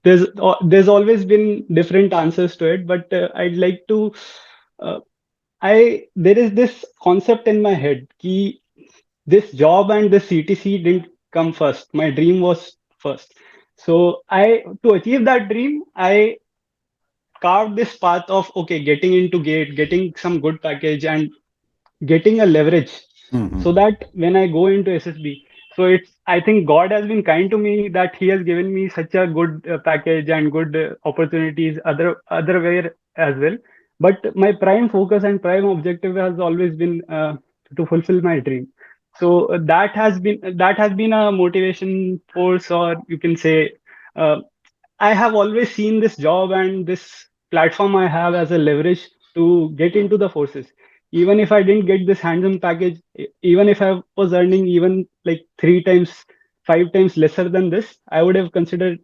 there's always been different answers to it, but I'd like to. Uh, I There is this concept in my head ki this job and this CTC didn't come first. My dream was first. So I to achieve that dream, I carved this path of okay, getting into gate, getting some good package, and getting a leverage Hmm. so that when I go into SSB, so it's I think God has been kind to me that He has given me such a good package and good opportunities otherwhere as well. But my prime focus and prime objective has always been to fulfill my dream. So that has been a motivation force, or you can say uh, I have always seen this job and this platform I have as a leverage to get into the forces. Even if I didn't get this hands-on package, even if I was earning even like 3 times, 5 times lesser than this, I would have considered